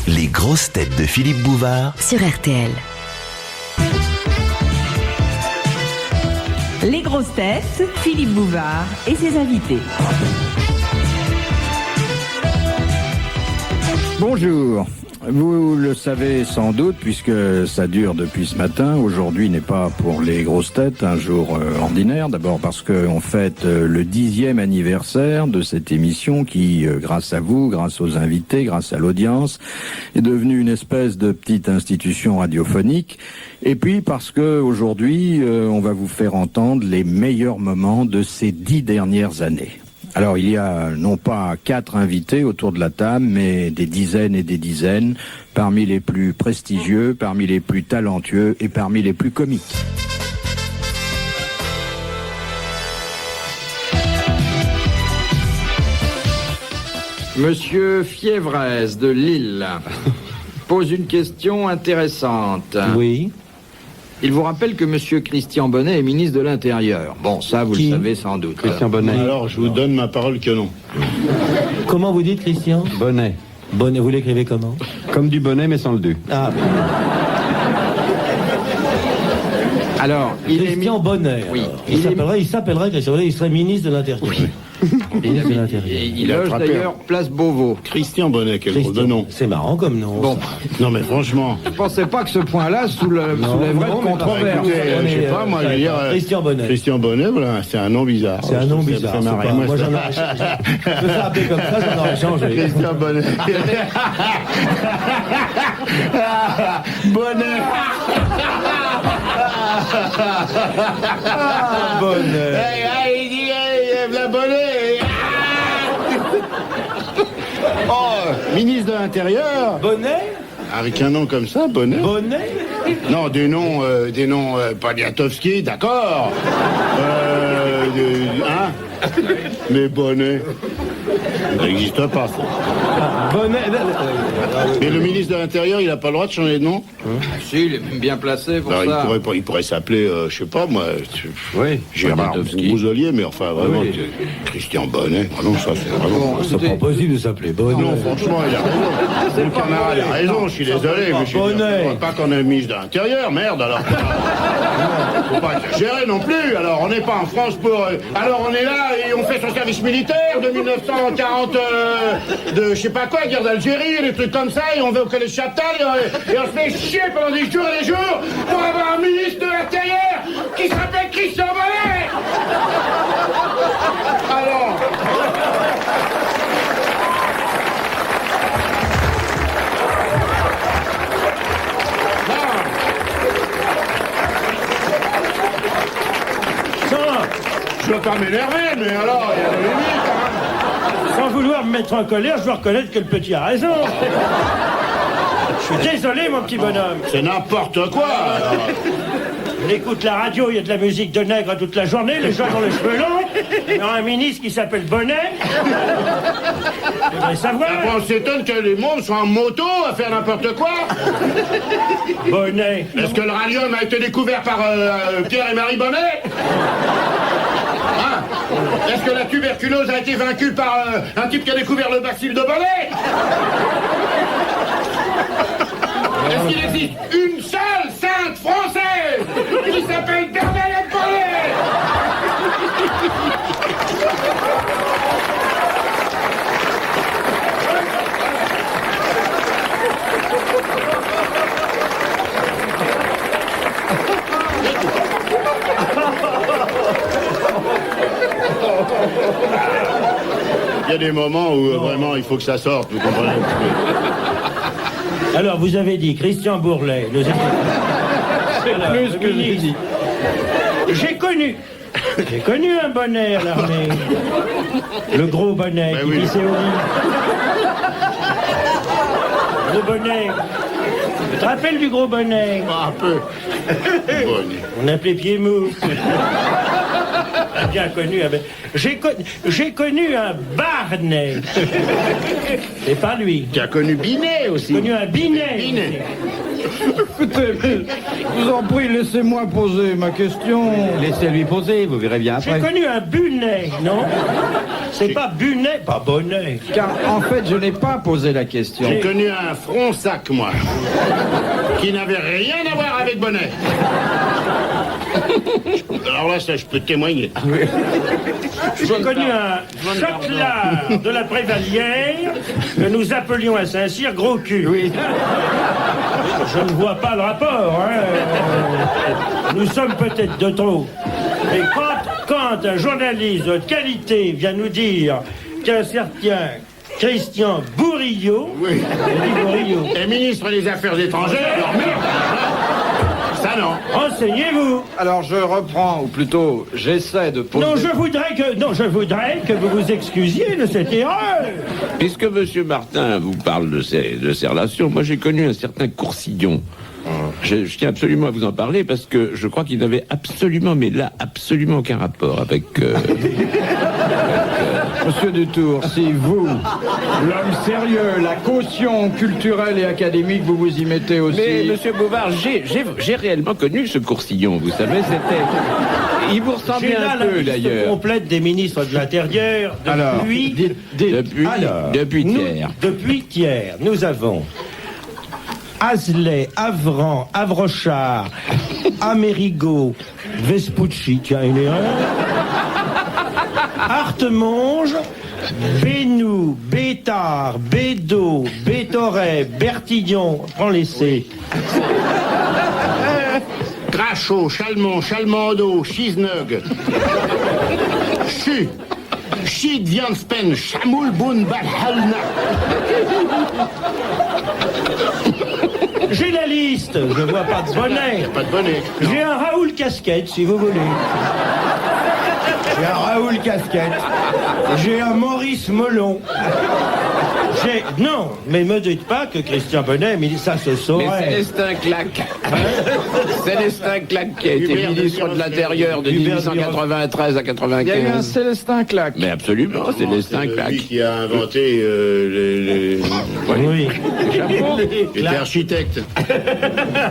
Les grosses têtes de Philippe Bouvard sur RTL. Les grosses têtes, Philippe Bouvard et ses invités. Bonjour. Vous le savez sans doute, puisque ça dure depuis ce matin. Aujourd'hui n'est pas pour les grosses têtes un jour ordinaire. D'abord parce qu'on fête le 10e anniversaire de cette émission qui, grâce à vous, grâce aux invités, grâce à l'audience, est devenue une espèce de petite institution radiophonique. Et puis parce que aujourd'hui, on va vous faire entendre les meilleurs moments de ces 10 dernières années. Alors il y a non pas 4 invités autour de la table, mais des dizaines et des dizaines, parmi les plus prestigieux, parmi les plus talentueux et parmi les plus comiques. Monsieur Fiévrez de Lille pose une question intéressante. Oui. Il vous rappelle que monsieur Christian Bonnet est ministre de l'Intérieur. Bon, ça, vous le savez sans doute. Christian Bonnet. Alors, je vous donne ma parole que non. Comment vous dites, Christian? Bonnet. Bonnet, vous l'écrivez comment? Comme du bonnet, mais sans le du. Ah, Alors, il Christian Bonnet. Oui. Il s'appellerait Christian Bonnet, il serait ministre de l'Intérieur. Oui. Ministre de l'Intérieur. Il loge d'ailleurs place Beauvau. Christian Bonnet, quel drôle de nom. C'est marrant comme nom. Bon, Non, mais franchement. je pensais pas que ce point-là soulèverait de controverse. Écoutez, je sais pas, moi, je veux dire. Christian Bonnet. Christian Bonnet, voilà, c'est un nom bizarre. C'est un nom bizarre. Ça c'est m'arrête. pas- Moi, Moi, ça- j'en aurais je me fais appeler comme ça, j'en aurais changé. Christian Bonnet. Bonnet. Bonnet. Il dit, la Bonnet. Oh, ministre de l'Intérieur. Bonnet? Avec un nom comme ça, Bonnet. Bonnet? Non, des noms Poniatowski, d'accord. Hein? Mais Bonnet. Ça n'existe pas, ça. Bonnet. Mais le ministre de l'Intérieur, il n'a pas le droit de changer de nom. Si, il est bien placé pour Alors, ça. il pourrait s'appeler, je sais pas, moi, Oui, Gérard Poniatowski. Mouselier, mais enfin, vraiment, Oui. Christian Bonnet. Ah non, ça, c'est vraiment... Bon, C'est pas possible de s'appeler Bonnet. Non, franchement, il a raison. Le camarade a raison, je suis désolé, mais je Bonnet. ne pas qu'on ait un ministre de l'Intérieur, merde, alors. Faut pas exagérer non plus, alors on n'est pas en France pour... alors on est là et on fait son service militaire de 1940, de je sais pas quoi, guerre d'Algérie, des trucs comme ça, et on va au collège Chaptal, et on se fait chier pendant des jours et des jours pour avoir un ministre de l'Intérieur qui s'appelle Christian Bonnet. Alors... Je veux pas m'énerver, mais alors, il y a des limites, hein. Sans vouloir me mettre en colère, je dois reconnaître que le petit a raison. Je suis désolé, mon petit bonhomme. C'est n'importe quoi, alors. On écoute la radio, il y a de la musique de nègre toute la journée, les gens ont les cheveux longs. Il y a un ministre qui s'appelle Bonnet. Je voudrais savoir. Après, on s'étonne que les mômes soient en moto à faire n'importe quoi. Bonnet. Est-ce que le radium a été découvert par Pierre et Marie Bonnet? Hein? Est-ce que la tuberculose a été vaincue par un type qui a découvert le bacille de Bonnet? Est-ce qu'il existe une seule sainte française qui s'appelle Bernadette Bonnet? Il y a des moments où vraiment il faut que ça sorte, vous comprenez? Alors, vous avez dit Christian Bourlet. C'est plus que j'ai dit. J'ai connu un bonnet à l'armée. Le gros bonnet Ben qui oui. pissait au lit. Gros bonnet. Tu te rappelles du gros bonnet? Un peu. Bonnet. On appelait pied mou. Bien connu. J'ai connu un Barnet. C'est pas lui. Tu as connu Binet aussi. J'ai connu un Binet. Binet. Écoutez, mais je vous en prie, laissez-moi poser ma question. Laissez-lui poser, vous verrez bien J'ai après. connu un Bunet, non? C'est pas Bunet, pas Bonnet. Car en fait, je n'ai pas posé la question. J'ai connu un Fronsac, moi, qui n'avait rien à voir avec Bonnet. Alors là, ça, je peux témoigner. J'ai connu un châtelard de la Prévalière que nous appelions à Saint-Cyr gros cul. Oui. Je ne vois pas le rapport, hein. Nous sommes peut-être de trop. Mais quand un journaliste de qualité vient nous dire qu'un certain Christian Bourillot, Oui. Bourillot, Et ministre des Affaires étrangères, alors merde. Ça non. renseignez-vous. Alors je reprends, ou plutôt j'essaie de poser... Non, je voudrais que vous vous excusiez de cette erreur. Puisque M. Martin vous parle de ces relations, moi j'ai connu un certain Courcillon. Je tiens absolument à vous en parler parce que je crois qu'il n'avait absolument, mais là, absolument aucun rapport avec... Monsieur Dutour, si vous, l'homme sérieux, la caution culturelle et académique, vous vous y mettez aussi... Mais Monsieur Bouvard, j'ai réellement connu ce Courcillon, vous savez, c'était... Il vous J'ai ressemblait là un la peu liste d'ailleurs. complète des ministres de l'Intérieur depuis... Depuis hier. Depuis hier, nous avons Asley, Avran, Avrochard, Amerigo, Vespucci, tiens, une erreur, Artemonge, Bénou, Bétard, Bédot, Bétoret, Bertillon, prends les C. Crachot, Chalmont, Chalmando, Chiznug, Chu, Chid, Vianspen, Chamoul, Boun, Balhalna. J'ai la liste, je vois pas de bonnet. Pas de bonnet. J'ai un Raoul Casquette, si vous voulez. J'ai un Raoul Casquette. J'ai un Maurice Melon. Non, mais me dites pas que Christian Bonnet, mais ça se Mais saurait. Célestin Claque. Célestin Claque qui a été Hubert de ministre de l'Intérieur de Hubert 1893 à Il y a eu un 95. Célestin Claque. Mais absolument, Célestin C'est lui Claque. qui a inventé les... Oui. Il était architecte.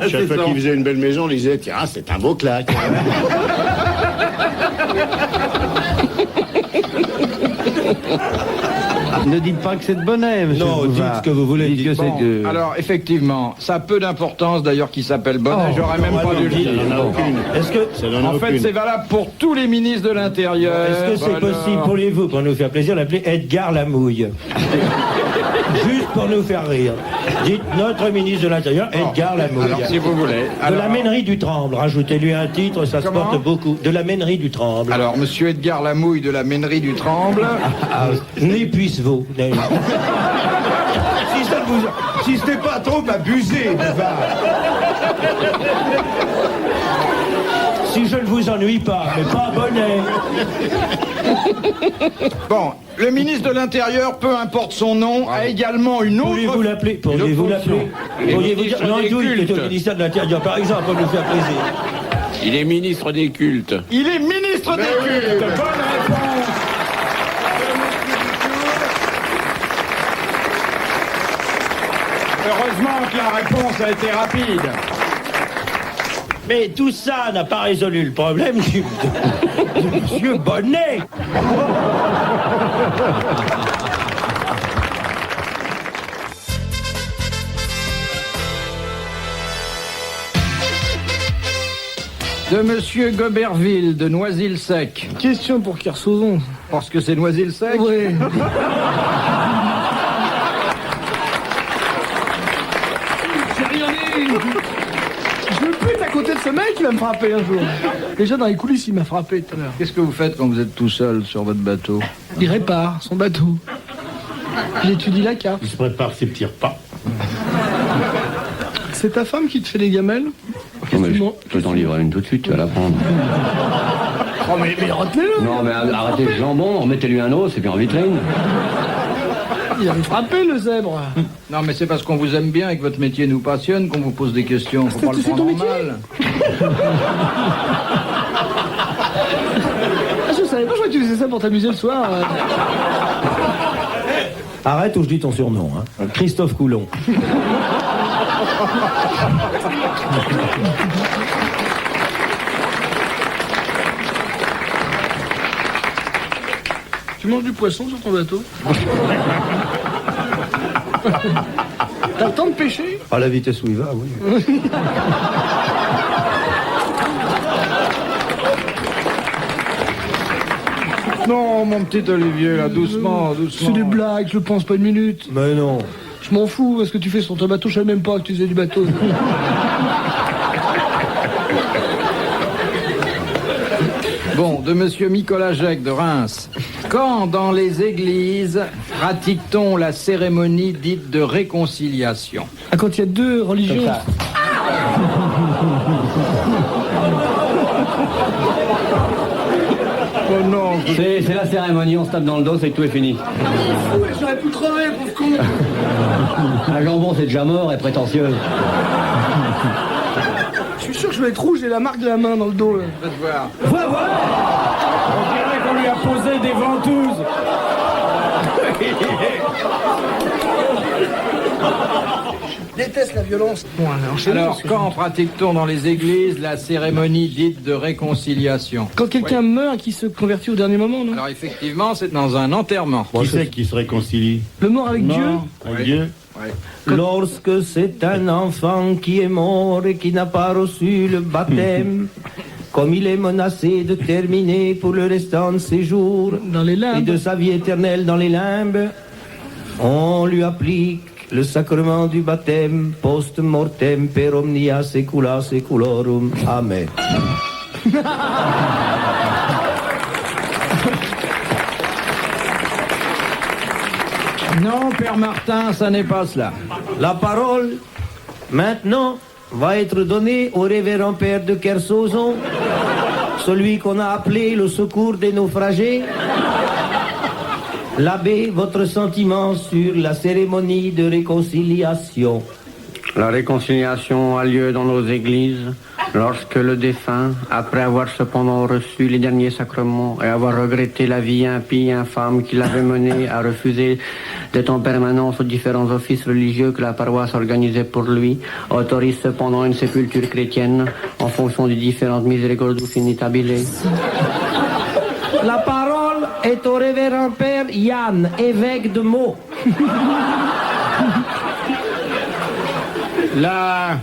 Chaque fois qu'il faisait une belle maison, on disait tiens, c'est un beau claque. Ne dites pas que c'est de Bonnet, monsieur Non, dites Bouvard. ce que vous voulez. Dites que Bon, c'est de... alors effectivement, ça a peu d'importance d'ailleurs qu'il s'appelle Bonnet, j'aurais même pas dû le dire. Ça n'en a aucune. Est-ce que Ça n'en a En fait, aucune. c'est valable pour tous les ministres de l'Intérieur. est-ce que c'est Voilà. possible, pourriez-vous, pour nous faire plaisir, l'appeler Edgar Lamouille? Juste pour nous faire rire. Dites notre ministre de l'Intérieur, Edgar Lamouille. Alors, si vous voulez. De la Ménerie du Tremble, rajoutez-lui un titre, ça se Comment porte beaucoup. De la Ménerie du Tremble. Alors, monsieur Edgar Lamouille de la Ménerie du Tremble. N'épuise-vous. Si ce n'est pas trop abusé, Bouvard. Si je ne vous ennuie pas, mais pas Bonnet. Bon, le ministre de l'Intérieur, peu importe son nom, a également une autre... Pourriez-vous l'appeler? Pourriez-vous l'appeler? Pourriez-vous dire ministre des Nandouille, qui est au cultes. ministère de l'Intérieur, par exemple, pour nous faire plaisir. Il est ministre des cultes. Il est ministre des cultes. Bonne réponse. Heureusement que la réponse a été rapide. Mais tout ça n'a pas résolu le problème de monsieur Bonnet. De monsieur Goberville de Noisy-le-Sec. Question pour Kersozon. Parce que c'est Noisy-le-Sec. Ouais. J'ai rien dit. Je me pète à côté de ce mec, il va me frapper un jour. Déjà dans les coulisses, il m'a frappé tout à l'heure. Qu'est-ce que vous faites quand vous êtes tout seul sur votre bateau? Il répare son bateau. Il étudie la carte. Il se prépare ses petits repas. C'est ta femme qui te fait les gamelles? Non, mais Bon. je peux t'en livrer une tout de suite, tu vas la prendre. Oh mais retenez-le. Non, mais arrêtez le jambon, remettez-lui un os, et puis en vitrine. Il avait frappé le zèbre. Non, mais c'est parce qu'on vous aime bien et que votre métier nous passionne qu'on vous pose des questions. Faut pas le C'est ton prendre en métier mal. Ah, je savais pas, je croyais que tu faisais ça pour t'amuser le soir. Arrête ou je dis ton surnom, hein. Christophe Coulon. Tu manges du poisson sur ton bateau? T'as le temps de pêcher? À la vitesse où il va, oui. Non, mon petit Olivier, là, doucement, doucement. C'est des blagues, je pense pas une minute. Mais non. Je m'en fous, ce que tu fais sur ton bateau, je savais même pas que tu faisais du bateau. Bon, de monsieur Nicolas Jacques de Reims. Quand dans les églises pratique-t-on la cérémonie dite de réconciliation? Ah, quand il y a deux religions. Oh non, C'est la cérémonie, on se tape dans le dos, c'est que tout est fini. J'aurais pu crever, pauvre con. Un jambon, c'est déjà mort et prétentieuse. Je suis sûr que je vais être rouge, j'ai la marque de la main dans le dos. Là. je vais te voir. On dirait qu'on lui a posé des ventouses. Je déteste la violence. Bon, Alors, quand pratique-t-on dans les églises la cérémonie dite de réconciliation? Quand quelqu'un meurt et qui se convertit au dernier moment, non? Alors, effectivement, c'est dans un enterrement. Qui c'est qui se réconcilie? Le mort avec Dieu? Avec Dieu? Ouais. Lorsque c'est un enfant qui est mort et qui n'a pas reçu le baptême, comme il est menacé de terminer pour le restant de ses jours Dans les et limbes. de sa vie éternelle dans les limbes, on lui applique le sacrement du baptême post-mortem per omnia saecula saeculorum. Amen. Non, Père Martin, ça n'est pas cela. La parole, maintenant, va être donnée au révérend père de Kersozon, celui qu'on a appelé le secours des naufragés. L'abbé, votre sentiment sur la cérémonie de réconciliation? La réconciliation a lieu dans nos églises lorsque le défunt, après avoir cependant reçu les derniers sacrements et avoir regretté la vie impie et infâme qui l'avait mené à refuser d'être en permanence aux différents offices religieux que la paroisse organisait pour lui, autorise cependant une sépulture chrétienne en fonction des différentes miséricordus finitabile. La parole est au révérend père Yann, évêque de Meaux. La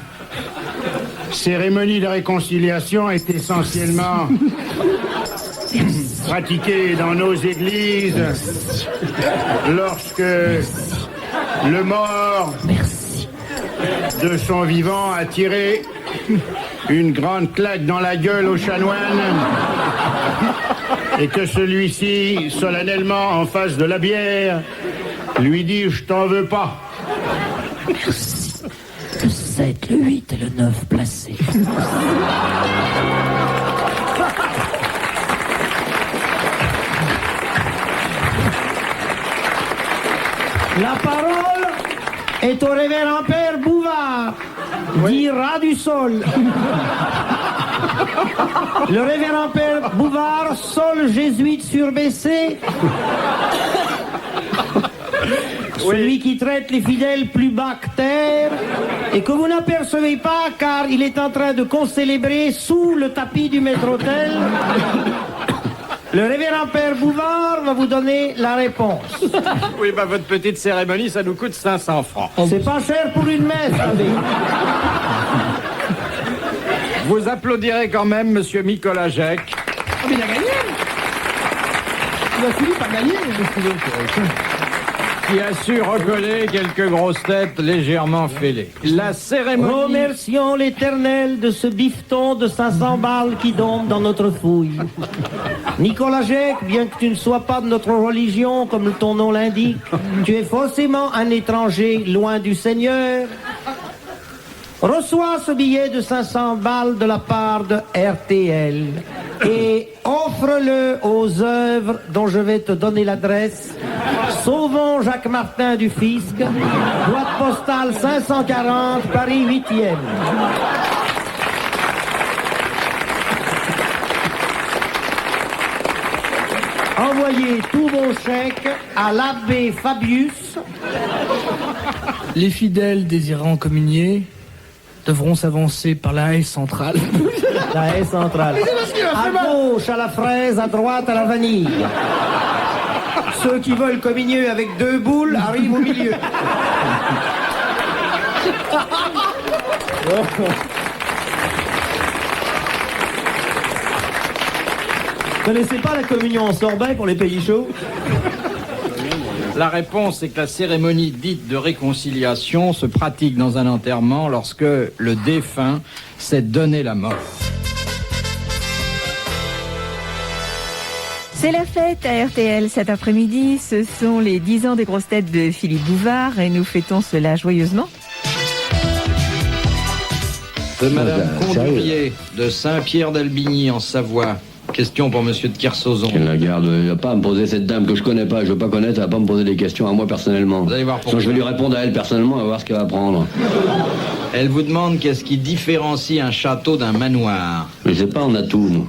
cérémonie de réconciliation est essentiellement pratiquée dans nos églises lorsque le mort de son vivant a tiré une grande claque dans la gueule au chanoine et que celui-ci, solennellement en face de la bière, lui dit « Je t'en veux pas ». Le 7, le 8 et le 9 placés. La parole est au révérend père Bouvard, dit rat du sol. Le révérend père Bouvard, sol jésuite surbaissé. Celui qui traite les fidèles plus bas que terre et que vous n'apercevez pas car il est en train de concélébrer sous le tapis du maître-autel. Le révérend père Bouvard va vous donner la réponse. Oui, bah votre petite cérémonie, ça nous coûte 500 francs. C'est pas cher pour une messe, abbé. Vous applaudirez quand même monsieur Nicolas Jacques. Ah, mais il a gagné. Il a fini par gagner. Qui a su recoller quelques grosses têtes légèrement fêlées. La cérémonie... Remercions l'Éternel de ce bifton de 500 balles qui tombe dans notre fouille. Nicolas Jacques, bien que tu ne sois pas de notre religion, comme ton nom l'indique, tu es forcément un étranger loin du Seigneur. Reçois ce billet de 500 balles de la part de RTL et offre-le aux œuvres dont je vais te donner l'adresse. Sauvons Jacques Martin du Fisc, boîte postale 540, Paris 8e. Envoyez tous vos chèques à l'abbé Fabius. Les fidèles désirant communier devront s'avancer par la haie centrale. La haie centrale. À gauche, à la fraise, à droite, à la vanille. Ceux qui veulent communier avec 2 boules arrivent au milieu. Vous connaissez pas la communion en sorbet pour les pays chauds? La réponse est que la cérémonie dite de réconciliation se pratique dans un enterrement lorsque le défunt s'est donné la mort. C'est la fête à RTL cet après-midi. Ce sont les 10 ans des grosses têtes de Philippe Bouvard et nous fêtons cela joyeusement. De Madame Condurier de Saint-Pierre-d'Albigny en Savoie. Question pour Monsieur de Kersauzon. La garde, il va pas à me poser cette dame que je connais pas, je veux pas connaître, elle va pas me poser des questions à moi personnellement. Vous allez voir pourquoi. Sinon, je vais lui répondre à elle personnellement, on va voir ce qu'elle va prendre. Elle vous demande qu'est-ce qui différencie un château d'un manoir. Je sais pas, on a tout, nous.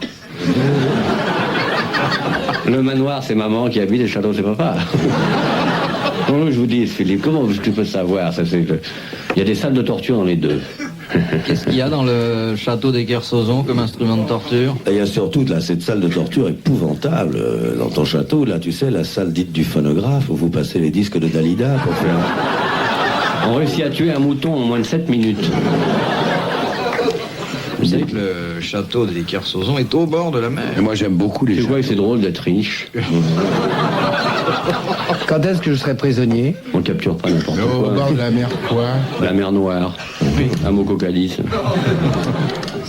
Le manoir, c'est maman qui habite, et le château, c'est papa. Non, je vous dis, Philippe, comment tu peux savoir ça, il y a des salles de torture dans les deux. Qu'est-ce qu'il y a dans le château des Kersauzon comme instrument de torture? Il y a surtout là cette salle de torture épouvantable dans ton château, là, tu sais, la salle dite du phonographe où vous passez les disques de Dalida pour faire... On réussit à tuer un mouton en moins de 7 minutes. Vous savez que le château des Kersauzon est au bord de la mer. Et moi j'aime beaucoup les Tu châteaux. vois que c'est drôle d'être riche. Quand est-ce que je serai prisonnier? On capture pas n'importe Au quoi. bord de la mer, quoi? La mer Noire, à Mococalis.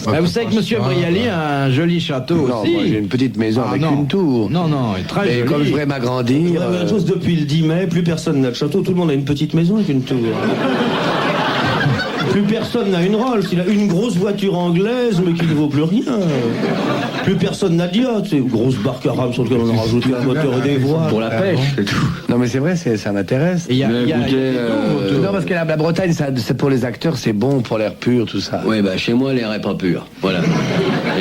Vous savez que Monsieur Brialy a un joli château Non, aussi. moi j'ai une petite maison avec non. une tour. Non, non, il est très Et joli. comme je voudrais m'agrandir... La même chose depuis le 10 mai, plus personne n'a de château, tout le monde a une petite maison avec une tour. Plus personne n'a une Rolls, il a une grosse voiture anglaise mais qui ne vaut plus rien. Plus personne n'a de yacht, c'est une grosse barque à rame sur laquelle on a rajouté un moteur et des voiles. Pour la pêche, c'est tout. Non mais c'est vrai, ça m'intéresse. Et il y a, Mais il y a- écoutez, il y a des tours autour. Non parce que la Bretagne, c'est pour les acteurs, c'est bon pour l'air pur, tout ça. Oui, bah chez moi, l'air est pas pur. Voilà.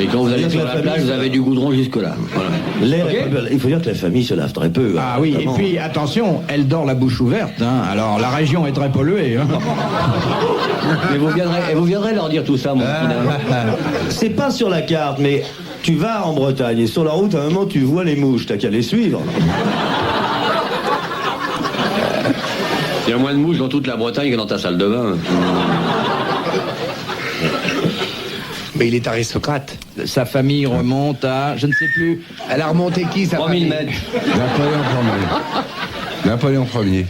Et quand vous allez sur la plage, vous avez du goudron jusque-là. Voilà. L'air est pas- Il faut dire que la famille se lave très peu. Ah oui, et Vraiment. puis attention, elle dort la bouche ouverte. Hein. Alors la région est très polluée. Hein. Mais vous viendrez leur dire tout ça, mon petit nain. C'est pas sur la carte, mais tu vas en Bretagne et sur la route, à un moment, tu vois les mouches, t'as qu'à les suivre. Il y a moins de mouches dans toute la Bretagne que dans ta salle de bain. Mais il est aristocrate. Sa famille remonte à, je ne sais plus. Elle a remonté qui, sa 3000 famille? mètres. Napoléon Ier.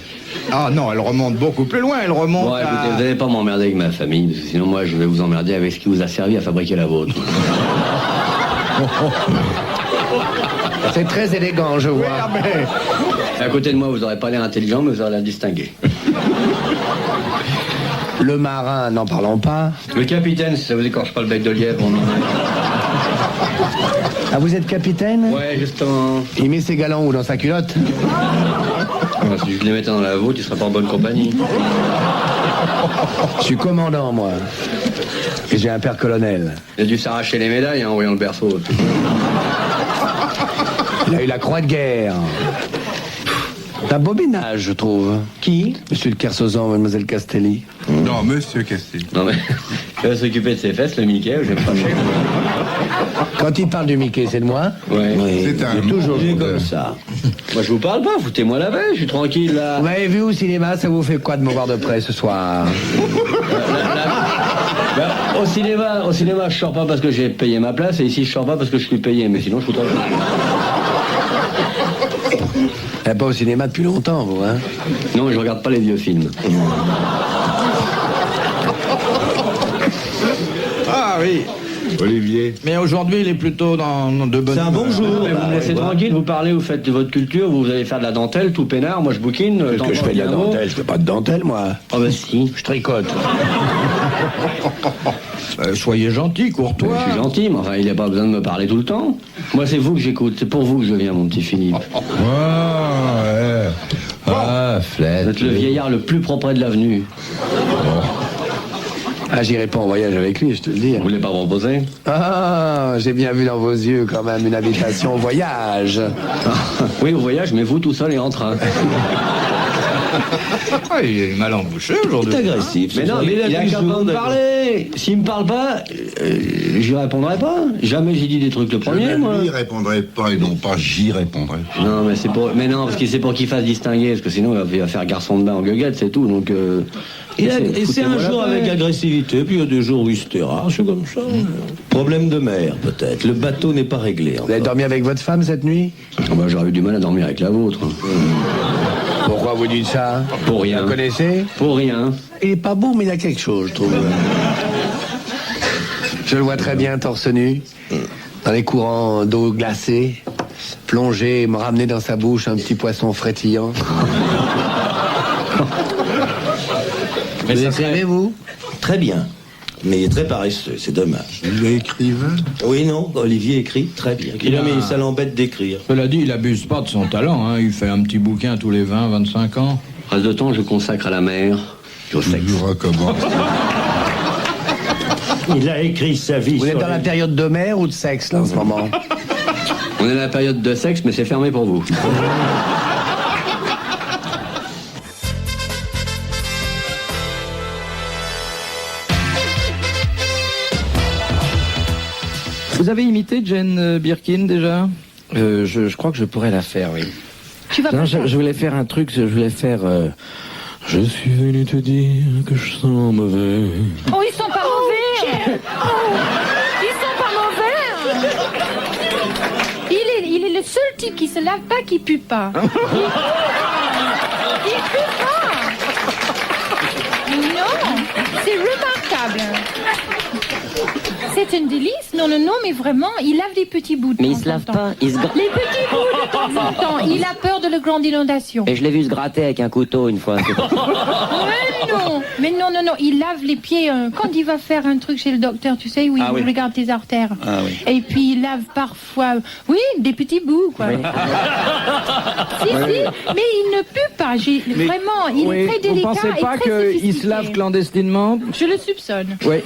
Ah non, elle remonte beaucoup plus loin. Elle remonte Bon, écoutez, vous à... n'allez pas m'emmerder avec ma famille, parce que sinon, moi, je vais vous emmerder avec ce qui vous a servi à fabriquer la vôtre. C'est très élégant, je vois. À côté de moi, vous n'aurez pas l'air intelligent, mais vous aurez l'air distingué. Le marin, n'en parlons pas. Le capitaine, si ça vous écorche pas le bec de lièvre, on en Ah, vous êtes capitaine? Ouais, justement. Il met ses galons où, dans sa culotte? Si je les mettais dans la vôtre, il serait pas en bonne compagnie. Je suis commandant, moi. Et j'ai un père colonel. Il a dû s'arracher les médailles en voyant le berceau. Il a eu la croix de guerre. C'est un beau ménage, je trouve. Qui? Monsieur de Kersauzon, mademoiselle Castelli. Non, Monsieur Castelli. Non mais, il va s'occuper de ses fesses, le Mickey, je vais me fâcher. Quand il parle du Mickey, c'est de moi? Ouais. C'est un toujours Il est comme ça. Moi je vous parle pas, foutez-moi la veille, je suis tranquille là. Vous m'avez vu au cinéma, ça vous fait quoi de me voir de près ce soir? Au cinéma, je sors pas parce que j'ai payé ma place, et ici je sors pas parce que je suis payé, mais sinon je suis tranquille. Vous n'êtes pas au cinéma depuis longtemps, vous, hein? Non, mais je regarde pas les vieux films. Ah oui. Olivier. Mais aujourd'hui, il est plutôt dans de bonnes... C'est un bon jour. Mais vous me laissez tranquille, vous parlez, vous faites de votre culture, vous allez faire de la dentelle, tout peinard, moi je bouquine. Est-ce que je fais de la dentelle? Je fais pas de dentelle, moi. Oh bah si. Je tricote. Soyez gentil, courtois. Je suis gentil, mais enfin il n'y a pas besoin de me parler tout le temps. Moi c'est vous que j'écoute, c'est pour vous que je viens, mon petit Philippe. Ah, Vous êtes le vieillard le plus propre de l'avenue. Ah, j'irai pas en voyage avec lui, je te le dis. Vous voulez pas proposer? Ah, j'ai bien vu dans vos yeux quand même une invitation au voyage. Oui, au voyage, mais vous tout seul et en train. Ah, il est mal embouché aujourd'hui. C'est agressif. Mais non, mais il a qu'à pas me parler. S'il me parle pas, j'y répondrai pas. Jamais j'ai dit des trucs le premier, moi. Lui répondrait pas et non pas j'y répondrais. Non, mais c'est pour. Mais non, parce que c'est pour qu'il fasse distinguer, parce que sinon il va faire garçon de bain en gueuguette, c'est tout. Donc. Et c'est un jour avec agressivité, puis il y a des jours où il se taira, c'est comme ça. Problème de mer, peut-être. Le bateau n'est pas réglé. Vous avez dormi avec votre femme cette nuit? Ah bah, j'aurais eu du mal à dormir avec la vôtre. Pourquoi vous dites ça? Pour rien. Vous connaissez? Pour rien. Il est pas beau, mais il a quelque chose, je trouve. Je le vois très bien, torse nu, dans les courants d'eau glacée, plonger et me ramener dans sa bouche un petit poisson frétillant. Mais vous écrivez, vous? Très bien. Mais il est très paresseux, c'est dommage. Il est écrivain? Oui, non, Olivier écrit très bien. Mais ça l'embête d'écrire. Cela dit, il abuse pas de son talent. Hein. Il fait un petit bouquin tous les 20-25 ans. Le reste de temps, je consacre à la mer et au sexe. Comment? Il a écrit sa vie. Vous êtes dans la période de mer ou de sexe, là, en ce moment? On est dans la période de sexe, mais c'est fermé pour vous. Vous avez imité Jane Birkin déjà? Je crois que je pourrais la faire, oui. Tu vas Non, pas je voulais faire un truc, je voulais faire... Je suis venu te dire que je sens mauvais. Oh, ils sont pas mauvais. Ils sont pas mauvais. Il est le seul type qui se lave pas, qui pue pas. Il pue pas. Non, c'est remarquable. C'est un délice. Non, mais vraiment, il lave les petits bouts de temps. Mais il se lave pas, il se gratte. Les petits bouts de temps en temps. Il a peur de la grande inondation. Et je l'ai vu se gratter avec un couteau une fois. Mais non, il lave les pieds quand il va faire un truc chez le docteur, tu sais, où il regarde tes artères. Ah oui. Et puis il lave parfois, des petits bouts, quoi. Oui. Si, mais il ne pue pas. Vraiment, il est très délicat. Vous pensez pas qu'il se lave clandestinement? Je le soupçonne. Oui.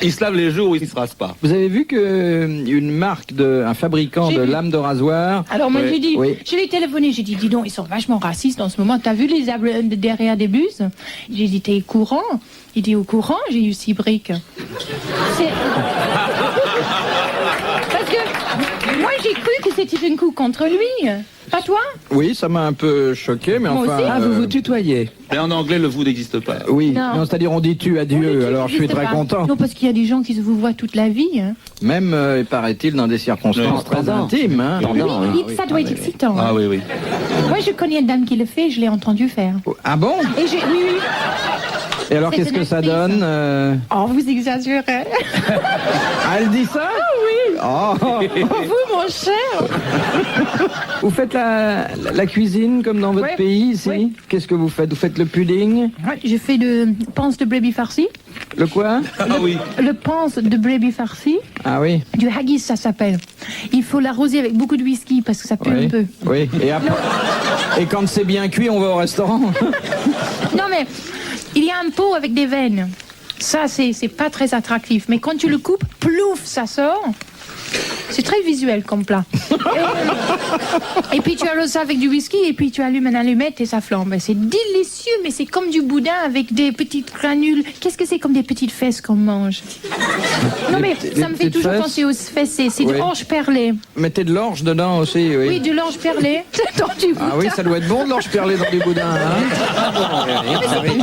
Il se lave les jours où il ne se rase pas. Vous avez vu qu'une marque, un fabricant de lames de rasoir... Alors moi j'ai dit, oui. je l'ai téléphoné, j'ai dit, dis donc, ils sont vachement racistes en ce moment. T'as vu les arbres derrière des bus? J'ai dit, t'es au courant? Il dit, au courant? J'ai eu 6 briques. Parce que moi j'ai cru que c'était un coup contre lui. Pas toi? Oui, ça m'a un peu choqué, mais Moi enfin... aussi. vous vous tutoyez? Mais en anglais, le vous n'existe pas. Oui, Non. c'est-à-dire on dit tu à Dieu, alors je suis très content. Non, parce qu'il y a des gens qui se vous voient toute la vie. Hein. Même, paraît-il, dans des circonstances très intimes. Hein. Oui, ça doit être excitant. Ah oui, oui. Moi, je connais une dame qui le fait, je l'ai entendu faire. Ah bon? Et oui. Et alors, C'est qu'est-ce une que ça actrice. donne Oh, vous exagérez. Elle dit ça? Ah oui. Oh. Vous, mon cher. Vous faites la cuisine comme dans votre pays ici? Oui. Qu'est-ce que vous faites? Vous faites le pudding? Ouais, je fais de panse de brebis farci. Le quoi? Ah oui. Le panse de brebis farci. Ah oui. Du haggis, ça s'appelle. Il faut l'arroser avec beaucoup de whisky parce que ça pue Oui. un peu. Oui. Et après, et quand c'est bien cuit, on va au restaurant. Non, mais il y a un pot avec des veines. Ça, c'est pas très attractif. Mais quand tu le coupes, plouf, ça sort. C'est très visuel comme plat. Et puis tu arroses ça avec du whisky et puis tu allumes une allumette et ça flambe. C'est délicieux, mais c'est comme du boudin avec des petites granules. Qu'est-ce que c'est comme des petites fesses qu'on mange? Non mais ça me fait toujours penser aux fesses. C'est de l'orge perlée. Mettez de l'orge dedans aussi, oui. Oui, de l'orge perlée. Dans du boudin. Ah oui, ça doit être bon de l'orge perlée dans du boudin. Mais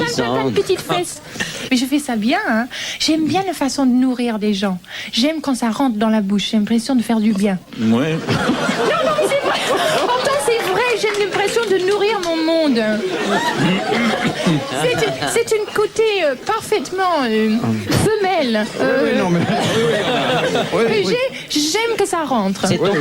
c'est plein de petites fesses. Mais je fais ça bien. Hein. J'aime bien la façon de nourrir des gens. J'aime quand ça rentre dans la bouche. J'ai l'impression de faire du bien. Ouais. Non, mais c'est vrai. Pourtant, c'est vrai. J'ai l'impression de nourrir mon monde. C'est une côté parfaitement femelle. j'aime que ça rentre. C'est ton côté.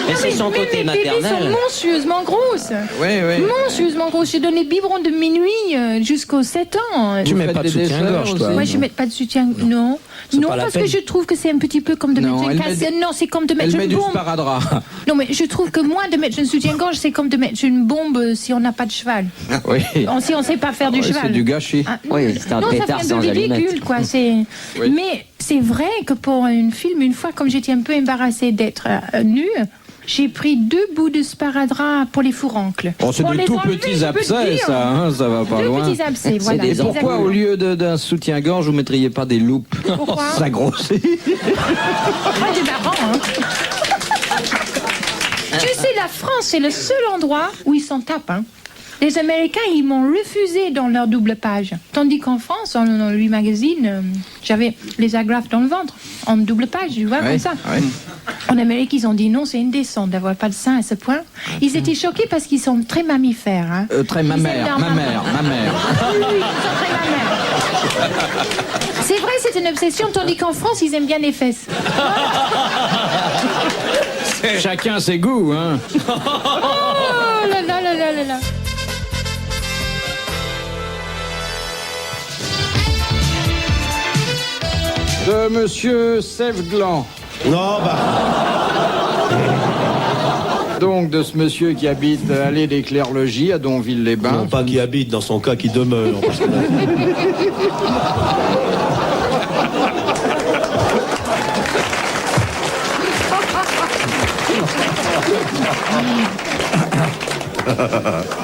Mais c'est son côté Mes bébés sont maternel. monstrueusement grosses. Oui, oui. Monstrueusement grosses. J'ai donné biberon de minuit jusqu'aux 7 ans. Tu mets pas de soutien-gorge, toi. Moi, je ne mets pas de soutien. Non. Non, pas la parce peine. que je trouve que c'est un petit peu comme de Non, mettre elle une met cassette. Non, c'est comme de mettre Elle met une du bombe. sparadrap. Non, mais je trouve que moi, de mettre un soutien-gorge, c'est comme de mettre une bombe si on n'a pas de cheval. Oui. Si on ne sait pas faire du Ouais, cheval. c'est du gâchis. Ah, Oui, c'est un non, ça pétard vient sans de ridicule, allumettes. quoi. Oui. Mais c'est vrai que pour un film, une fois, comme j'étais un peu embarrassée d'être nue, j'ai pris 2 bouts de sparadrap pour les fourrancles. Oh, c'est Pour des les tout enlever, petits je peux te abcès, dire. ça, hein, ça va pas 2 loin. petits abcès, voilà. des Et pourquoi, exactement. au lieu d'un soutien-gorge, vous mettriez pas des loupes? Pourquoi Ça grossit. Ah, c'est marrant, hein. Tu sais, la France, c'est le seul endroit où ils s'en tapent, hein. Les Américains, ils m'ont refusé dans leur double page. Tandis qu'en France, dans le 8 magazine, j'avais les agrafes dans le ventre, en double page, tu vois, comme ça. Oui. En Amérique, ils ont dit non, c'est indécent d'avoir pas de sein à ce point. Ils étaient choqués parce qu'ils sont très mammifères. Hein. Très Ils mammaire, aiment leur mammaire, mammaire. Oui, ils sont très mammaires. C'est vrai, c'est une obsession, tandis qu'en France, ils aiment bien les fesses. Chacun ses goûts, hein. Oh là là là là là là. De Monsieur Sèvres-Gland. Non, bah. Donc de ce monsieur qui habite allée des Clercs-Logis à Donville-les-Bains. Non, pas qui habite, dans son cas, qui demeure. Parce que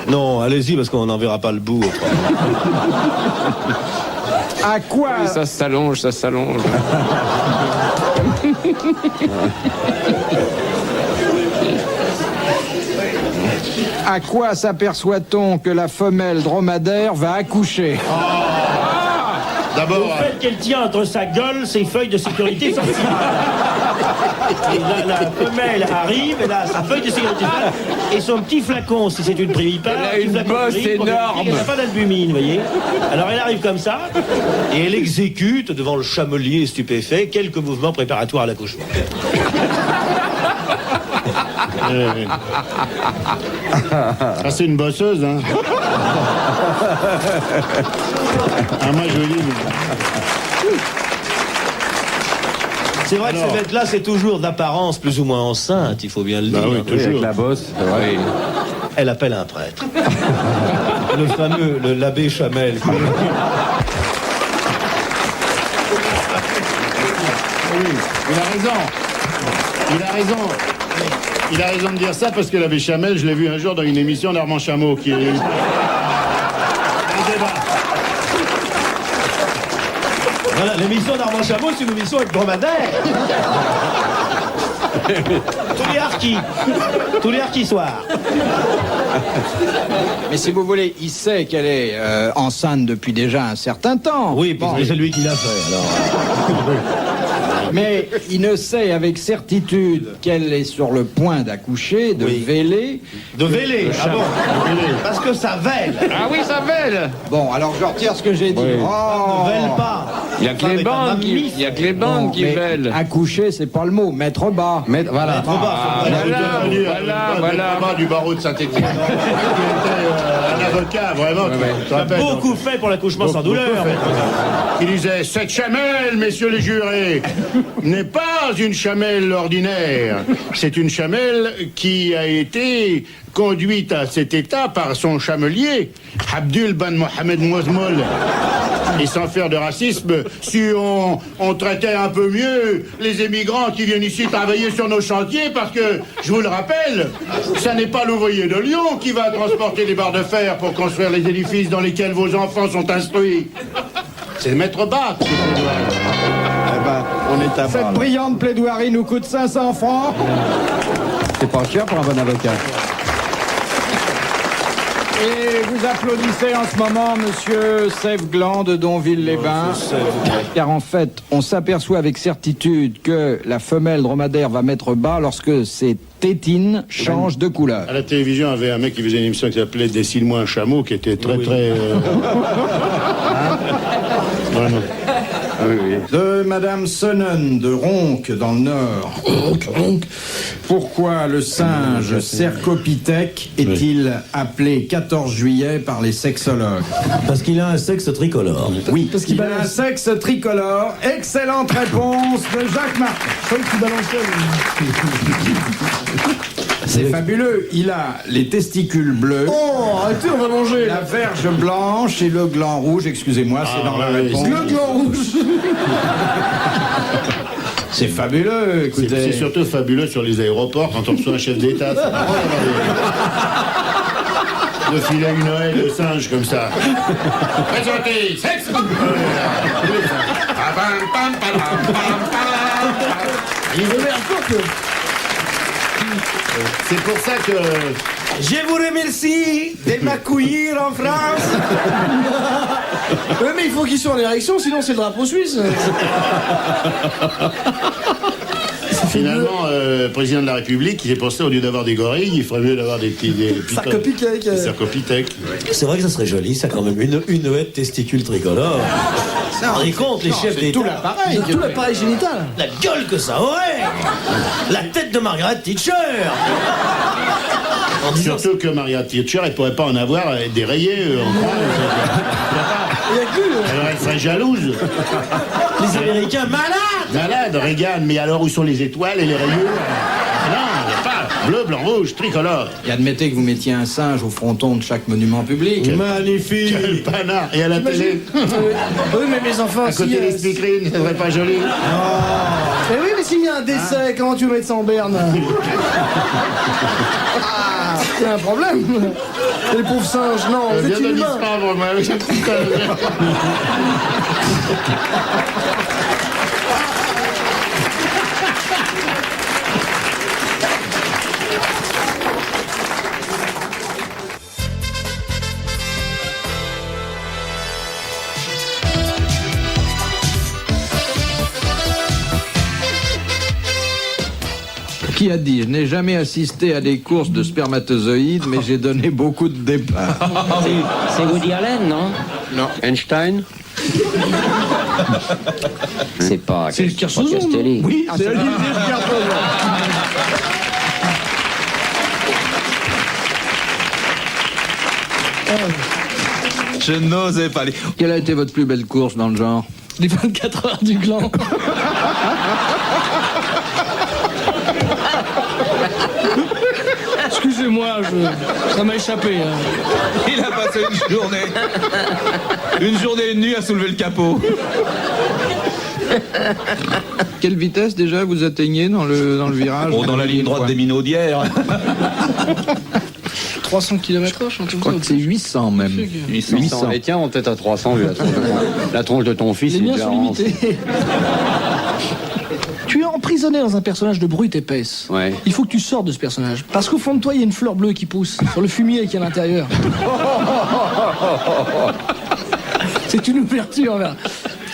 non, allez-y, parce qu'on n'en verra pas le bout. À quoi Oui, ça s'allonge, ça s'allonge. À quoi s'aperçoit-on que la femelle dromadaire va accoucher? D'abord, Au fait qu'elle tient entre sa gueule ses feuilles de sécurité sociale. Et la femelle arrive, elle a sa feuille de sécurité sociale et son petit flacon, si c'est une primipare. Elle a une bosse énorme. Elle n'a pas d'albumine, vous voyez. Alors elle arrive comme ça, Et elle exécute, devant le chamelier stupéfait, quelques mouvements préparatoires à l'accouchement. ah, c'est une bosseuse, hein. Ah, moi, je dis... C'est vrai que ces bêtes-là, c'est toujours d'apparence plus ou moins enceinte, il faut bien le dire. Bah oui, toujours. La bosse. Oui. Elle appelle un prêtre. Le fameux, l'abbé Chamel. Oui, il a raison. Il a raison. Il a raison de dire ça parce que l'abbé Chamel, je l'ai vu un jour dans une émission d'Armand Chameau qui est... Un débat. Voilà, l'émission d'Armand Chameau, c'est une émission avec dromadaire. Tous les harkis soirs. Mais si vous voulez, il sait qu'elle est enceinte depuis déjà un certain temps. Oui, parce que c'est lui qui l'a fait, alors. Mais il ne sait avec certitude qu'elle est sur le point d'accoucher, de véler. De véler, ah bon. Parce que ça vèle. Ah oui, ça vèle. Bon, alors je retire ce que j'ai dit. Oui. Oh. Ne vèle pas. Il y a que les bandes qui, il y a que les bandes Bon, qui mais vèlent. accoucher, c'est pas le mot. Mettre bas. Voilà. Voilà. Du barreau de Saint-Étienne. Qui était un avocat, vraiment. qui te rappelle, Beaucoup donc, fait pour l'accouchement sans douleur. qui disait cette chamelle, messieurs les jurés, n'est pas une chamelle ordinaire. C'est une chamelle qui a été conduite à cet état par son chamelier, Abdul Ben Mohamed Mouzmoul. Et sans faire de racisme, si on traitait un peu mieux les émigrants qui viennent ici travailler sur nos chantiers, parce que, je vous le rappelle, ça n'est pas l'ouvrier de Lyon qui va transporter les barres de fer pour construire les édifices dans lesquels vos enfants sont instruits. C'est Maître Bach. On est à Cette brillante plaidoirie nous coûte 500 francs. C'est pas cher pour un bon avocat. Et vous applaudissez en ce moment Monsieur Sèvres-Gland de Donville-les-Bains. Car en fait, on s'aperçoit avec certitude que la femelle dromadaire va mettre bas lorsque c'est tétine change de couleur. À la télévision, il y avait un mec qui faisait une émission qui s'appelait Dessine-moi un chameau, qui était très très... Vraiment. De Madame Sonnen de Ronque, dans le Nord. Pourquoi le singe Cercopithèque est-il appelé 14 juillet par les sexologues? Parce qu'il a un sexe tricolore. Oui, parce qu'il a un sexe tricolore. Excellente réponse de Jacques Martin. C'est fabuleux. Il a les testicules bleus. Oh, arrêtez, on va manger. La verge blanche et le gland rouge. Excusez-moi, c'est dans la réponse. Le gland rouge. C'est fabuleux, écoutez. C'est surtout fabuleux sur les aéroports quand on reçoit un chef d'État. C'est marrant de filer une Noël de singe comme ça. Présentez, sexe. C'est pour ça que... Je vous remercie de m'accueillir en France. Ouais, mais il faut qu'ils soient en érection, sinon c'est le drapeau suisse. Finalement, président de la République, il est pensé, au lieu d'avoir des gorilles, il ferait mieux d'avoir des pitons. Cercopithèque. Des cercopithèques. C'est vrai que ça serait joli, ça quand même, une haie de testicules tricolores. Ça en compte, les chefs d'État. Tout l'appareil. Tout l'appareil génital. La gueule que ça aurait. La tête de Margaret Thatcher. Surtout que Maria Thatcher, elle pourrait pas en avoir, elle est dérayée. Alors elle serait jalouse. Les Américains malades. Malade, Reagan, mais alors où sont les étoiles et les rayures? Non, il n'y a pas. Bleu, blanc, rouge, tricolore. Et admettez que vous mettiez un singe au fronton de chaque monument public. Magnifique. Quel panard. Et à la télé? Oui, mais mes enfants, À côté des speakerines, ça serait pas joli? Mais oui, mais s'il y a un décès, comment tu veux mettre ça en berne? C'est un problème. Les pauvres singes, non, vous êtes humains. Qui a dit: je n'ai jamais assisté à des courses de spermatozoïdes, mais j'ai donné beaucoup de départs. C'est Woody Allen, non? Non. Einstein? C'est pas... C'est le Kersouzon, Castelli. oui, c'est Olivier Kersouzon. Je n'osais pas aller. Quelle a été votre plus belle course dans le genre? Les 24 heures du gland. Excusez-moi, ça m'a échappé. Hein. Il a passé une journée et une nuit à soulever le capot. Quelle vitesse déjà vous atteignez dans le virage? Oh, dans la ligne droite des Minaudières. 300 km/h, je crois que c'est 800 même. 800. Les tiens, on peut-être à 300 vu la tronche de ton fils. Les miens sont limités. Tu es emprisonné dans un personnage de brute épaisse. Ouais. Il faut que tu sortes de ce personnage. Parce qu'au fond de toi, il y a une fleur bleue qui pousse sur le fumier qui est à l'intérieur. C'est une ouverture vers...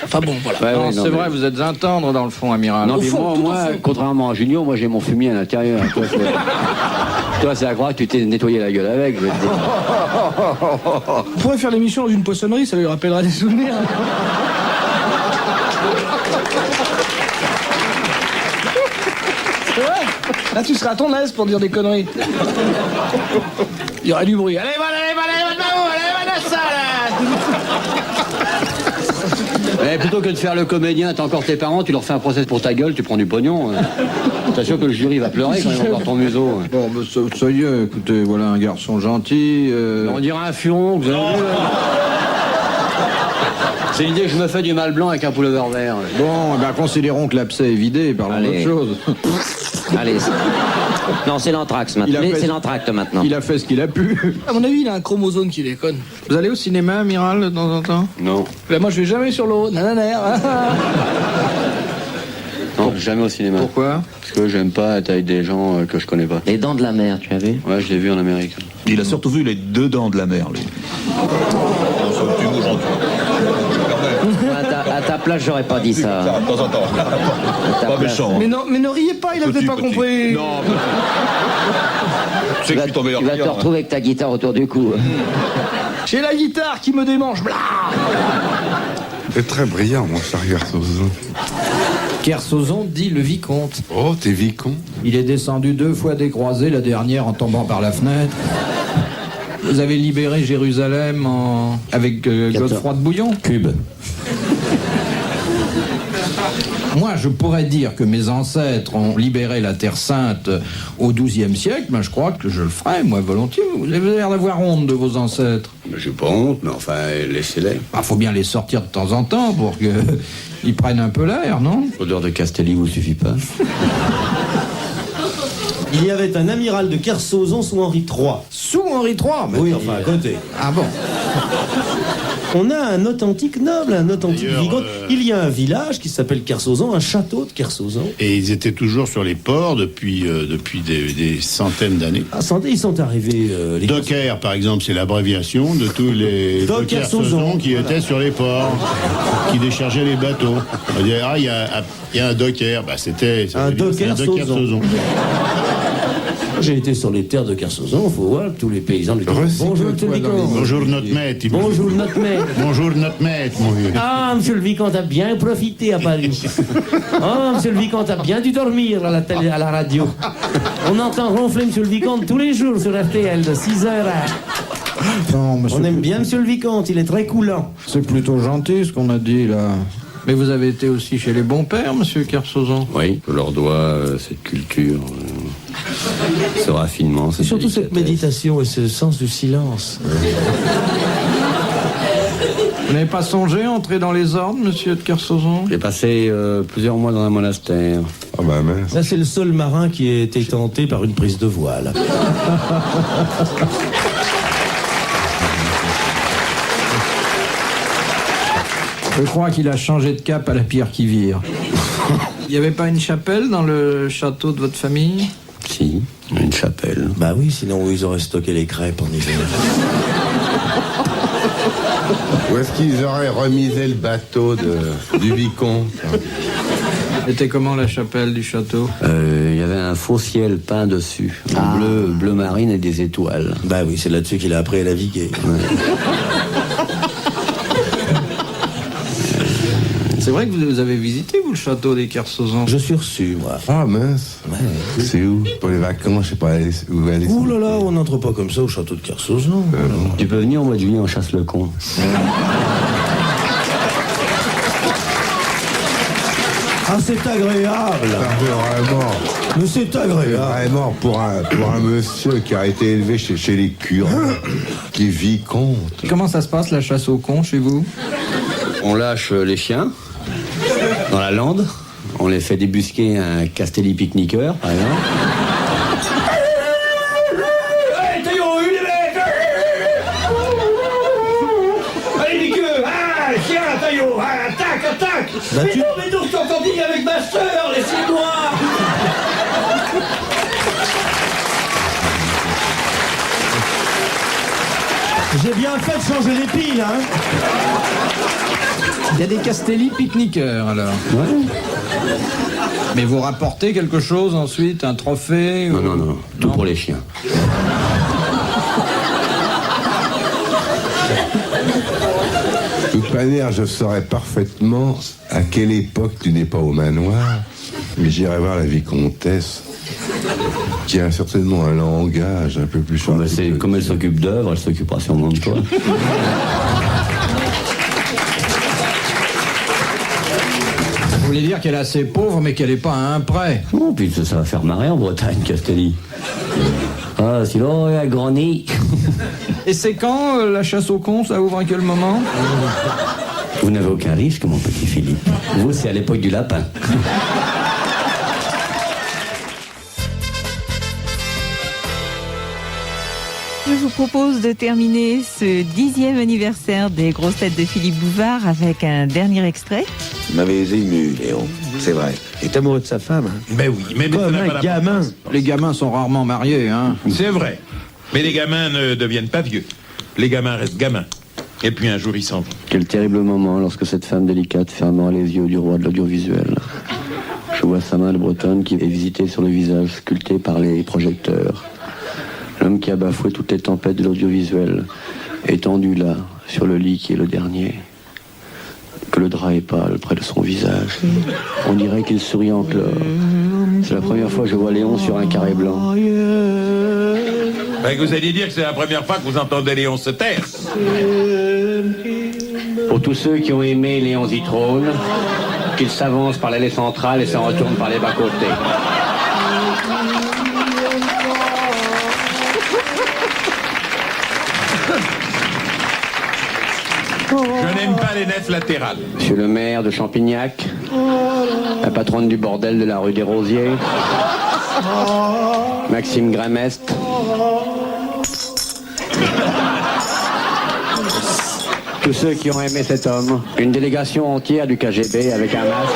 Enfin bon, voilà. Ouais, non, ouais, c'est vrai, vous êtes un tendre dans le fond, amiral. Non, mais moi, contrairement à Junio, moi j'ai mon fumier à l'intérieur. Toi, c'est à croire que tu t'es nettoyé la gueule avec. Je vais te dire. On pourrait faire l'émission dans une poissonnerie, ça lui rappellera des souvenirs. C'est vrai. Là, tu seras à ton aise pour dire des conneries. Il y aurait du bruit. Allez, Plutôt que de faire le comédien, t'as encore tes parents, tu leur fais un procès pour ta gueule, tu prends du pognon. T'assures que le jury va pleurer quand ils vont voir ton museau. Bon, bah, ça y est, écoutez, voilà un garçon gentil. On dirait un furon, vous avez vu. C'est l'idée que je me fais du mal blanc avec un pullover vert. Bon, ben, considérons que l'abcès est vidé, parlons d'autre chose. Allez, non, c'est l'anthrax maintenant. C'est l'entracte maintenant. Il a fait ce qu'il a pu. À mon avis, il a un chromosome qui déconne. Vous allez au cinéma, amiral, de temps en temps? Non. Là, moi, je vais jamais sur l'eau. Nananaire. Non, jamais au cinéma. Pourquoi? Parce que j'aime pas être avec des gens que je connais pas. Les Dents de la Mer, tu as vu? Ouais, je l'ai vu en Amérique. Il a surtout vu les 2 dents de la mer, lui. À ta place, j'aurais pas dit ça. Ça, de temps en temps. Pas méchant. Mais non, mais ne riez pas, il a peut-être pas compris. Non. C'est que tu tombes Tu vas te retrouver avec ta guitare autour du cou. J'ai la guitare qui me démange, blah. C'est très brillant, mon cher Kersozon. Kersozon dit le vicomte. Oh, t'es vicomte. Il est descendu 2 fois décroisé, la dernière en tombant par la fenêtre. Vous avez libéré Jérusalem avec Godefroy de Bouillon. Cube. Moi, je pourrais dire que mes ancêtres ont libéré la Terre Sainte au XIIe siècle, mais je crois que je le ferais, moi, volontiers. Vous avez l'air d'avoir honte de vos ancêtres. J'ai pas honte, mais enfin, laissez-les. Faut bien les sortir de temps en temps pour qu'ils prennent un peu l'air, non? L'odeur de Castelli vous suffit pas. Il y avait un amiral de Kersozon sous Henri III. Sous Henri III? Oui, enfin, à côté. Ah bon? On a un authentique noble, un authentique vicomte. Il y a un village qui s'appelle Kersozon, un château de Kersozon. Et ils étaient toujours sur les ports depuis des centaines d'années. Ah, ils sont arrivés... les Docker, par exemple, c'est l'abréviation de tous les Kersozon qui étaient sur les ports, qui déchargeaient les bateaux. On dirait, il y a un Docker. Bah, c'était un Dockersozon. J'ai été sur les terres de Kersozon, faut voir tous les paysans du Bonjour, monsieur le vicomte. Bonjour, notre maître. Bonjour, notre maître. Bonjour, notre maître, mon vieux. Ah, monsieur le vicomte a bien profité à Paris. Ah, monsieur le vicomte a bien dû dormir à la télé, à la radio. On entend ronfler monsieur le vicomte tous les jours sur RTL de 6h à... Non, On aime bien monsieur le vicomte, il est très coulant. C'est plutôt gentil ce qu'on a dit, là. Mais vous avez été aussi chez les bons pères, monsieur Kersozon? Oui, je leur dois cette culture, ce raffinement. C'est surtout cette méditation et ce sens du silence. Vous n'avez pas songé à entrer dans les ordres, monsieur de Kersozon? J'ai passé plusieurs mois dans un monastère. Ah bah mince. Là, c'est le seul marin qui a été tenté par une prise de voile. Je crois qu'il a changé de cap à la pierre qui vire. Il n'y avait pas une chapelle dans le château de votre famille? Si, une chapelle. Bah oui, sinon ils auraient stocké les crêpes en hiver. Où est-ce qu'ils auraient remisé le bateau du vicomte? C'était comment la chapelle du château? Il y avait un faux ciel peint dessus, en bleu marine et des étoiles. Bah oui, c'est là-dessus qu'il a appris à naviguer. C'est vrai que vous avez visité, vous, le château des Kersozon? Je suis reçu, moi. Ah mince. Ouais. C'est où? Pour les vacances, je sais pas où aller. Ouh là là, on n'entre pas comme ça au château de Kersozon. Tu peux venir au mois de juillet, on chasse le con. Ah, c'est agréable. Vraiment. Mais c'est agréable. Vraiment, pour un monsieur qui a été élevé chez les curés, qui est vicomte. Comment ça se passe, la chasse au con, chez vous? On lâche les chiens dans la lande. On les fait débusquer un Castelli pique-niqueur, par exemple. Hey, Théo, une bête! Allez, Niqueux! Ah, chien, Théo! Ah, attaque! Bah, mais non, mais donc, t'entends dire avec ma sœur, laissez-moi! J'ai bien fait de changer les piles, hein. Il y a des Castelli pique-niqueurs, alors. Ouais. Mais vous rapportez quelque chose ensuite, un trophée? Non. Tout pour les chiens. De toute manière, je saurais parfaitement à quelle époque tu n'es pas au manoir, mais j'irai voir la vicomtesse, qui a certainement un langage un peu plus charmant. Comme elle s'occupe d'œuvres, elle s'occupera sûrement de toi. Vous voulez dire qu'elle est assez pauvre, mais qu'elle n'est pas à un prêt? Non, puis ça va faire marrer en Bretagne, Castelli. Ah, sinon, il y a grand nid. Et c'est quand la chasse au con? Ça ouvre à quel moment? Vous n'avez aucun risque, mon petit Philippe. Vous, c'est à l'époque du lapin. Je vous propose de terminer ce 10e anniversaire des grosses têtes de Philippe Bouvard avec un dernier extrait. Vous m'avez ému, Léon, c'est vrai. Il est amoureux de sa femme, hein. Mais oui, mais Comme un gamin. Les gamins sont rarement mariés, hein. C'est vrai. Mais les gamins ne deviennent pas vieux. Les gamins restent gamins. Et puis un jour, il s'en va. Quel terrible moment lorsque cette femme délicate fermera les yeux du roi de l'audiovisuel. Je vois sa main de bretonne qui est visitée sur le visage sculpté par les projecteurs. L'homme qui a bafoué toutes les tempêtes de l'audiovisuel, étendu là, sur le lit qui est le dernier. Que le drap est pâle près de son visage. On dirait qu'il sourit encore. C'est la première fois que je vois Léon sur un carré blanc. Ben, vous alliez dire que c'est la première fois que vous entendez Léon se taire. Pour tous ceux qui ont aimé Léon Zitrone, qu'il s'avance par l'allée centrale et s'en retourne par les bas-côtés. Je n'aime pas les nefs latérales. Monsieur le maire de Champignac, la patronne du bordel de la rue des Rosiers, Maxime Gramest, tous ceux qui ont aimé cet homme, une délégation entière du KGB avec un masque.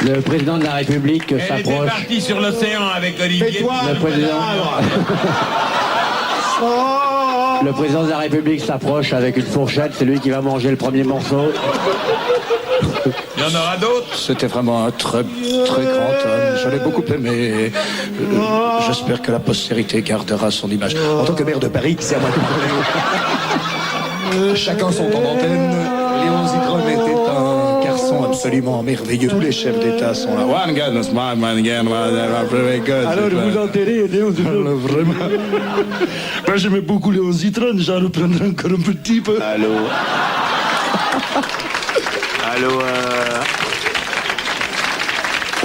Le président de la République Elle était s'approche. partie sur l'océan avec Olivier. Le président... Le président de la République s'approche avec une fourchette, c'est lui qui va manger le premier morceau. Il y en aura d'autres. C'était vraiment un très grand homme. Je l'ai beaucoup aimé. J'espère que la postérité gardera son image. En tant que maire de Paris, c'est à moi de parler. Chacun son temps d'antenne. Léon Zitrone était un garçon absolument merveilleux. Tous les chefs d'État sont là. One gun, smart man, very good. Alors, vous enterrez Léon Zitrone. Vraiment. Moi, j'aimais beaucoup Léon Zitrone. J'en reprendrai encore un petit peu. Allô. Allô.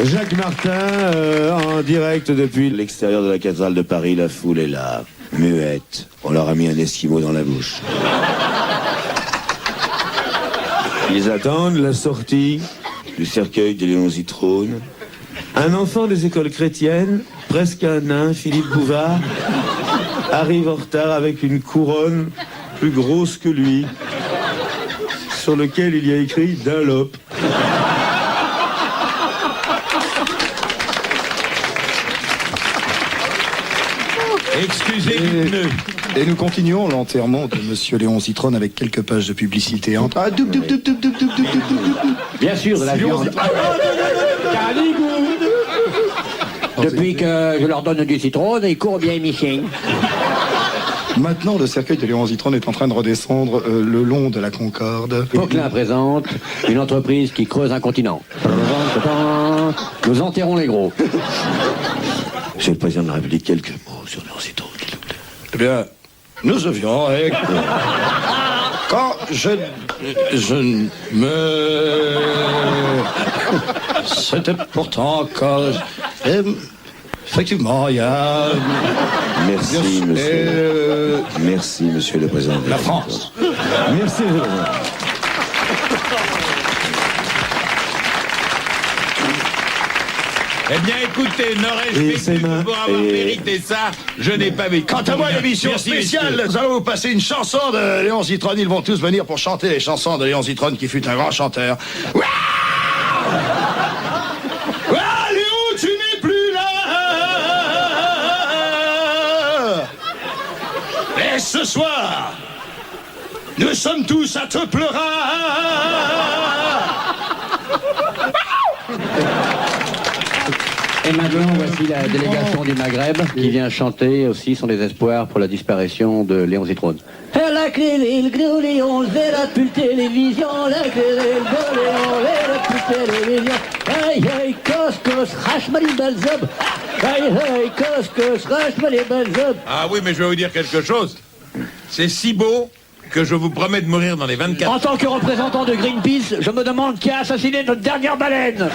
Jacques Martin, en direct depuis l'extérieur de la cathédrale de Paris. La foule est là, muette. On leur a mis un esquimau dans la bouche. Ils attendent la sortie du cercueil de Léon Zitrone. Un enfant des écoles chrétiennes, presque un nain, Philippe Bouvard, arrive en retard avec une couronne plus grosse que lui, sur lequel il y a écrit Dunlop. Excusez du pneu. Et nous continuons l'enterrement de Monsieur Léon Zitrone avec quelques pages de publicité. Bien sûr, de la viande. Depuis que je leur donne du citron, ils courent bien Michel. Maintenant, le cercueil de Léon Zitrone est en train de redescendre le long de la Concorde. Poquelin présente une entreprise qui creuse un continent. Nous enterrons les gros. Monsieur le Président de la République, quelques mots sur Léon Zitrone, s'il vous plaît. Eh bien, nous avions avec... Quand je me... C'était pourtant quand... Effectivement, il y a... Merci, monsieur. Merci, monsieur le Président. La France. Merci, monsieur le Président. Eh bien, écoutez, n'aurais-je vécu que pour avoir mérité ça, je n'ai pas vécu. Quant à moi, l'émission Merci, spéciale, messieurs. nous allons vous passer une chanson de Léon Zitrone. Ils vont tous venir pour chanter les chansons de Léon Zitrone, qui fut un grand chanteur. Ouah Léon, tu n'es plus là. Et ce soir, nous sommes tous à te pleurer. Et maintenant, voici la délégation du Maghreb qui vient chanter aussi son désespoir pour la disparition de Léon Zitrone. La clé, le gros Léon, le verra plus télévision, la clé, le gros Léon, le verra plus télévision. Aïe, aïe, couscous, rachmali balzob. Aïe, aïe, couscous, rachmali balzob. Ah oui, mais je vais vous dire quelque chose. C'est si beau que je vous promets de mourir dans les 24 En tant que représentant de Greenpeace, je me demande qui a assassiné notre dernière baleine.